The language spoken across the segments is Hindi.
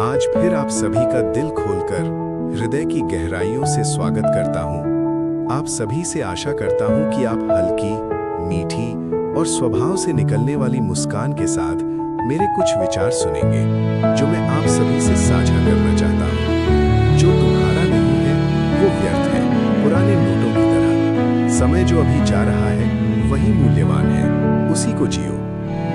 आज फिर आप सभी का दिल खोलकर हृदय की गहराइयों से स्वागत करता हूं। आप सभी से आशा करता हूं कि आप हल्की, मीठी और स्वभाव से निकलने वाली मुस्कान के साथ मेरे कुछ विचार सुनेंगे, जो मैं आप सभी से साझा करना चाहता हूं। जो तुम्हारा नहीं है वो व्यर्थ है, पुराने नोटों की तरह। समय जो अभी जा रहा है वही मूल्यवान है, उसी को जियो।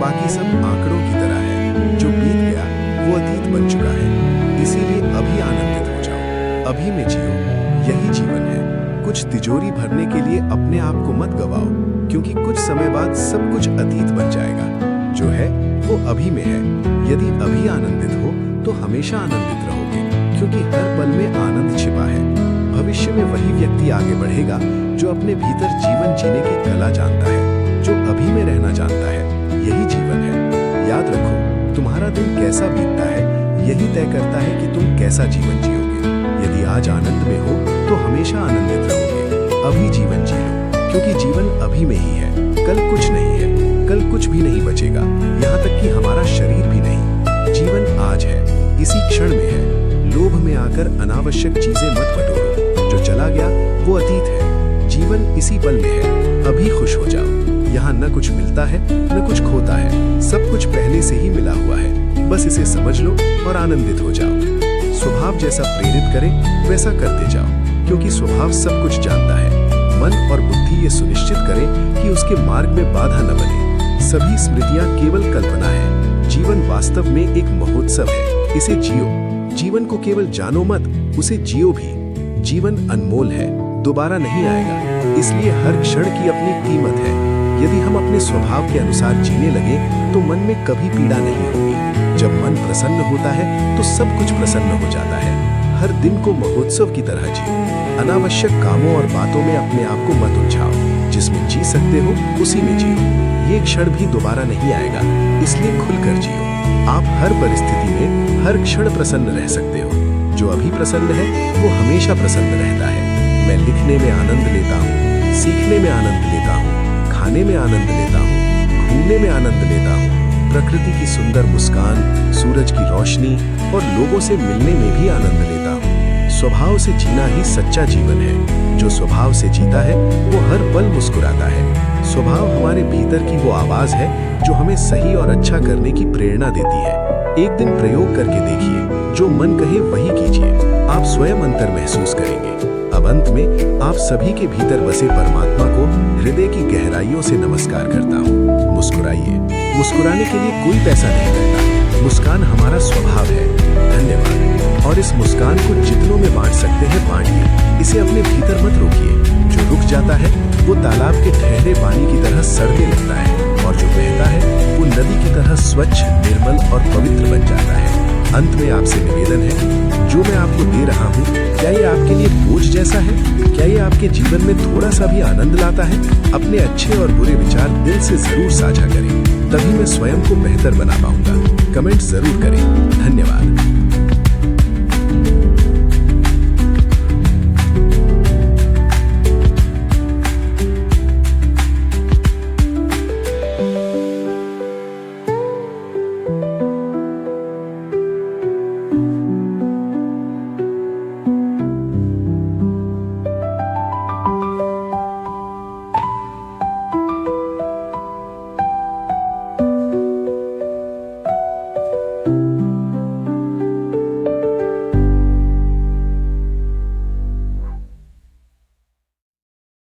बाकी सब आंकड़ों की तरह है, जो बीत गया वो अतीत बन चुका है। इसीलिए अभी आनंदित हो जाओ, अभी में जियो, यही जीवन है। कुछ तिजोरी भरने के लिए अपने आप को मत गवाओ, क्योंकि कुछ समय बाद सब कुछ अतीत बन जाएगा। जो है वो अभी में है। यदि अभी आनंदित हो तो हमेशा आनंदित रहोगे, क्योंकि हर पल में आनंद छिपा है। भविष्य में वही व्यक्ति आगे बढ़ेगा जो अपने भीतर जीवन जीने की कला जानता है, जो अभी में रहना जानता है। यही जीवन है। याद रखो, तुम्हारा दिन कैसा बीतता है यही तय करता है कि तुम कैसा जीवन जियोगे। यदि आज आनंद में हो तो हमेशा आनंदित रहोगे। अभी जीवन जी लो, क्योंकि जीवन अभी में ही है। कल कुछ नहीं है, कल कुछ भी नहीं बचेगा, यहाँ तक कि हमारा शरीर भी नहीं। जीवन आज है, इसी क्षण में है। लोभ में आकर अनावश्यक चीजें मत बटोरो, जो चला गया वो अतीत है। जीवन इसी पल में है, अभी खुश हो जाओ। यहाँ न कुछ मिलता है न कुछ खोता है, सब कुछ पहले से ही मिला हुआ है। बस इसे समझ लो और आनंदित हो जाओ। स्वभाव जैसा प्रेरित करे वैसा करते जाओ, क्योंकि स्वभाव सब कुछ जानता है। मन और बुद्धि ये सुनिश्चित करे कि उसके मार्ग में बाधा न बने। सभी स्मृतियां केवल कल्पना है, जीवन वास्तव में एक महोत्सव है। इसे जियो। जीवन को केवल जानो मत, उसे जियो भी। जीवन अनमोल है, दोबारा नहीं आएगा, इसलिए हर क्षण की अपनी कीमत है। यदि हम अपने स्वभाव के अनुसार जीने लगे तो मन में कभी पीड़ा नहीं होगी। जब मन प्रसन्न होता है तो सब कुछ प्रसन्न हो जाता है। हर दिन को महोत्सव की तरह जियो। अनावश्यक कामों और बातों में अपने आप को मत उलझाओ। जिसमें जी सकते हो उसी में जियो। ये क्षण भी दोबारा नहीं आएगा, इसलिए खुलकर जियो। आप हर परिस्थिति में हर क्षण प्रसन्न रह सकते हो। जो अभी प्रसन्न है वो हमेशा प्रसन्न रहता है। मैं लिखने में आनंद लेता हूँ, सीखने में आनंद लेता हूँ, खाने में आनंद लेता हूँ, घूमने में आनंद लेता हूँ। प्रकृति की सुंदर मुस्कान, सूरज की रोशनी और लोगों से मिलने में भी आनंद लेता हूँ। स्वभाव से जीना ही सच्चा जीवन है। जो स्वभाव से जीता है वो हर पल मुस्कुराता है। स्वभाव हमारे भीतर की वो आवाज है जो हमें सही और अच्छा करने की प्रेरणा देती है। एक दिन प्रयोग करके देखिए, जो मन कहे वही कीजिए। आप स्वयं अंतर महसूस करेंगे। अब अंत में आप सभी के भीतर बसे परमात्मा को हृदय की गहराइयों से नमस्कार करता हूँ। मुस्कुराइए। मुस्कुराने के लिए कोई पैसा नहीं लगता। मुस्कान हमारा स्वभाव है। धन्यवाद। और इस मुस्कान को जितनों में बांट सकते हैं बांटिए। इसे अपने भीतर मत रोकिए। जो रुक जाता है वो तालाब के ठहरे पानी की तरह सड़ने लगता है, और जो बहता है वो नदी की तरह स्वच्छ, निर्मल और पवित्र बन जाता है। अंत में आपसे निवेदन है, जो मैं आपको दे रहा हूँ क्या ये आपके लिए बोझ जैसा है? क्या ये आपके जीवन में थोड़ा सा भी आनंद लाता है? अपने अच्छे और बुरे विचार दिल से जरूर साझा करें, तभी मैं स्वयं को बेहतर बना पाऊंगा। कमेंट जरूर करें। धन्यवाद।